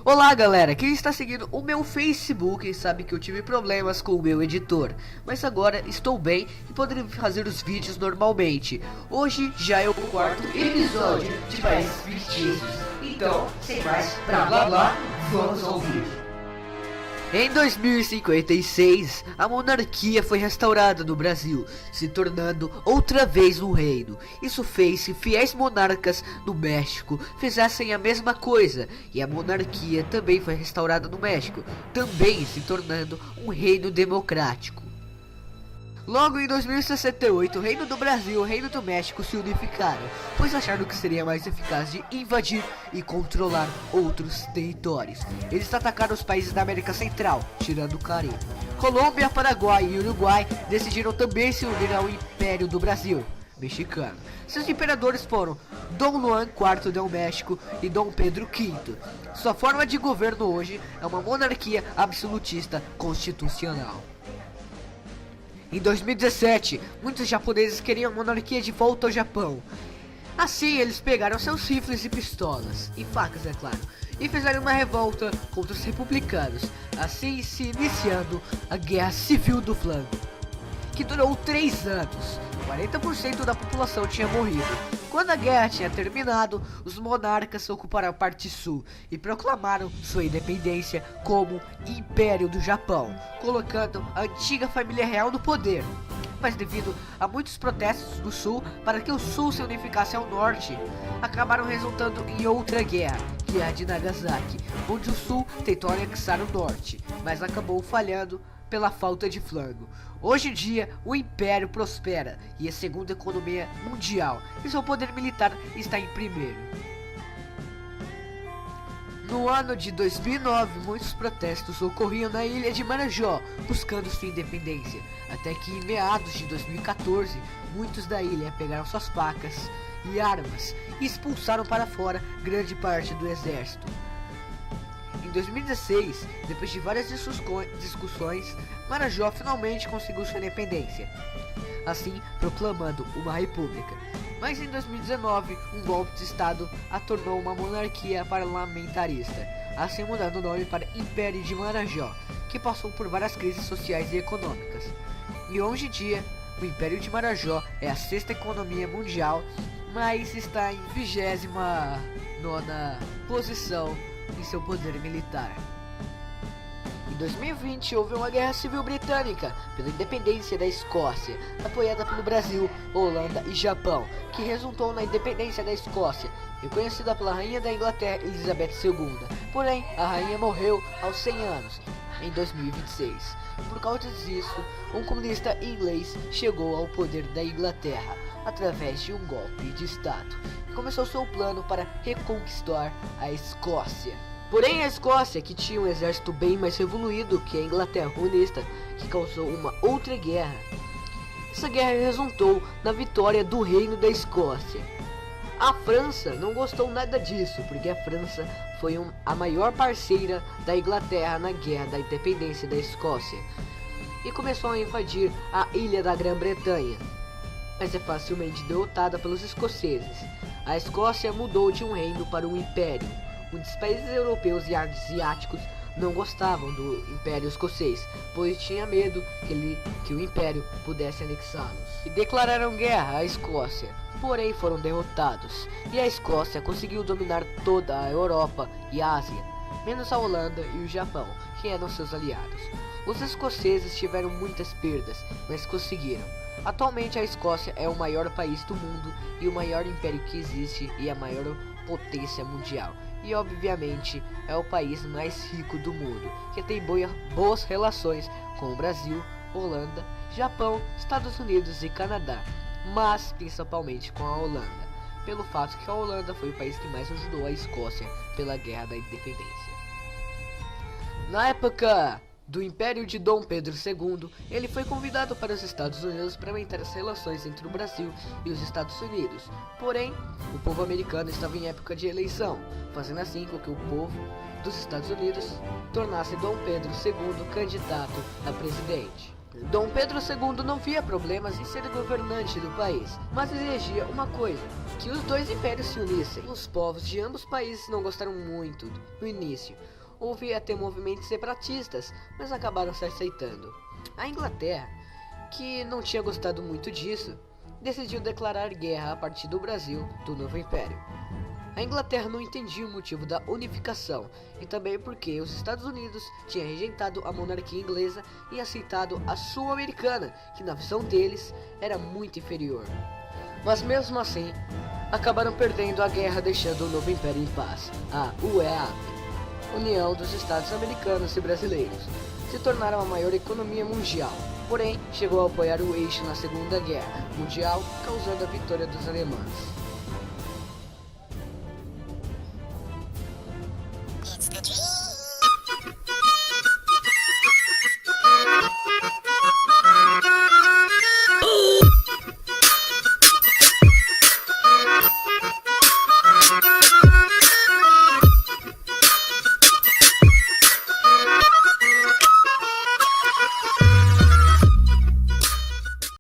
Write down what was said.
Olá galera, quem está seguindo o meu Facebook sabe que eu tive problemas com o meu editor, mas agora estou bem e poderei fazer os vídeos normalmente. Hoje já é o quarto episódio de Países Fictícios, então, sem mais blá blá blá, vamos ouvir. Em 2056, a monarquia foi restaurada no Brasil, se tornando outra vez um reino. Isso fez que fiéis monarcas no México fizessem a mesma coisa, e a monarquia também foi restaurada no México, também se tornando um reino democrático. Logo em 2068, o Reino do Brasil e o Reino do México se unificaram, pois acharam que seria mais eficaz de invadir e controlar outros territórios. Eles atacaram os países da América Central, tirando o Caribe. Colômbia, Paraguai e Uruguai decidiram também se unir ao Império do Brasil mexicano. Seus imperadores foram Dom Juan IV del México e Dom Pedro V. Sua forma de governo hoje é uma monarquia absolutista constitucional. Em 2017, muitos japoneses queriam a monarquia de volta ao Japão. Assim, eles pegaram seus rifles e pistolas, e facas é claro, e fizeram uma revolta contra os republicanos, assim se iniciando a Guerra Civil do Flango, que durou 3 anos. 40% da população tinha morrido. Quando a guerra tinha terminado, os monarcas ocuparam a parte sul e proclamaram sua independência como Império do Japão, colocando a antiga família real no poder. Mas devido a muitos protestos do sul para que o sul se unificasse ao norte, acabaram resultando em outra guerra, que é a de Nagasaki, onde o sul tentou anexar o norte, mas acabou falhando pela falta de flango. Hoje em dia, o Império prospera e é a segunda economia mundial, e seu poder militar está em primeiro. No ano de 2009, muitos protestos ocorriam na ilha de Marajó, buscando sua independência, até que em meados de 2014, muitos da ilha pegaram suas facas e armas e expulsaram para fora grande parte do exército. Em 2016, depois de várias discussões, Marajó finalmente conseguiu sua independência, assim proclamando uma república. Mas em 2019, um golpe de estado a tornou uma monarquia parlamentarista, assim mudando o nome para Império de Marajó, que passou por várias crises sociais e econômicas. E hoje em dia, o Império de Marajó é a 6ª economia mundial, mas está em 29ª posição em seu poder militar. Em 2020 houve uma guerra civil britânica pela independência da Escócia, apoiada pelo Brasil, Holanda e Japão, que resultou na independência da Escócia, reconhecida pela rainha da Inglaterra Elizabeth II. Porém, a rainha morreu aos 100 anos, em 2026. Por causa disso, um comunista inglês chegou ao poder da Inglaterra através de um golpe de estado e começou seu plano para reconquistar a Escócia. Porém, a Escócia, que tinha um exército bem mais evoluído que a Inglaterra comunista, que causou uma outra guerra. Essa guerra resultou na vitória do Reino da Escócia. A França não gostou nada disso, porque a França foi a maior parceira da Inglaterra na guerra da independência da Escócia e começou a invadir a ilha da Grã-Bretanha, mas é facilmente derrotada pelos escoceses. A Escócia mudou de um reino para um império. Muitos países europeus e asiáticos não gostavam do Império Escocês, pois tinha medo que o Império pudesse anexá-los, e declararam guerra à Escócia, porém foram derrotados, e a Escócia conseguiu dominar toda a Europa e a Ásia, menos a Holanda e o Japão, que eram seus aliados. Os escoceses tiveram muitas perdas, mas conseguiram. Atualmente a Escócia é o maior país do mundo e o maior império que existe e a maior potência mundial. E obviamente é o país mais rico do mundo, que tem boas relações com o Brasil, Holanda, Japão, Estados Unidos e Canadá, mas principalmente com a Holanda, pelo fato que a Holanda foi o país que mais ajudou a Escócia pela Guerra da Independência. Na época do Império de Dom Pedro II, ele foi convidado para os Estados Unidos para aumentar as relações entre o Brasil e os Estados Unidos. Porém, o povo americano estava em época de eleição, fazendo assim com que o povo dos Estados Unidos tornasse Dom Pedro II candidato a presidente. Dom Pedro II não via problemas em ser governante do país, mas exigia uma coisa, que os dois impérios se unissem. Os povos de ambos países não gostaram muito no início. Houve até movimentos separatistas, mas acabaram se aceitando. A Inglaterra, que não tinha gostado muito disso, decidiu declarar guerra a partir do Brasil do novo império. A Inglaterra não entendia o motivo da unificação e também porque os Estados Unidos tinham rejeitado a monarquia inglesa e aceitado a sul-americana, que na visão deles era muito inferior. Mas mesmo assim, acabaram perdendo a guerra, deixando o novo império em paz. A UEAP, União dos Estados Americanos e Brasileiros, se tornaram a maior economia mundial, porém chegou a apoiar o eixo na Segunda Guerra Mundial, causando a vitória dos alemães.